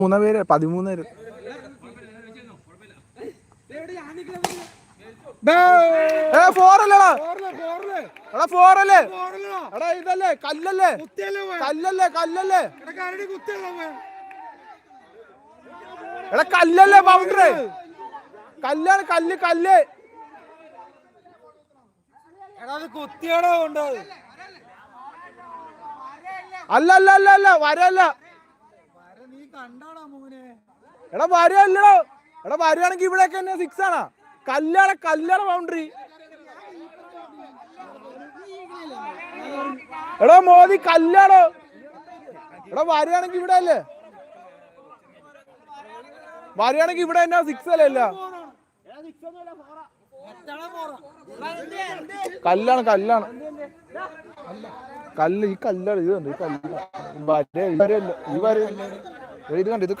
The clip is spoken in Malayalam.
13 പേര് 13 പേര്. ഫോറല്ലേ എടാ, ഇതല്ലേ കല്ലല്ലേ കല്ലല്ലേ കല്ലല്ലേ എടാ, കല്ലല്ലേ ബൗണ്ടറി, കല്ലാണ് കല്ല് കല്ല്. കുത്തിയാണോ കൊണ്ടത്? അല്ല അല്ല അല്ല അല്ല, വരല്ല. നീ കണ്ടാടാ മോനെ? എടാ വരല്ലോ. എടാ വരികയാണെങ്കിൽ ഇവിടെയൊക്കെ തന്നെ 6 ആണ്. കല്ലാണ് കല്ലാണ് ബൗണ്ടറി. എടാ മോദി കല്ലാണോ? എടാ വരികയാണെങ്കിൽ ഇവിടെ അല്ലേ, വരികയാണെങ്കിൽ ഇവിടെ തന്നെ 6 അല്ലേ? അല്ല കല്ലാണ് കല്ലാണ് കല്ല്. ഈ കല്ലാണ്, ഇത് കണ്ട് ഈ കല്ല്. ഈ വരല്ല ഈ വര ഇത് കണ്ട് ഇത്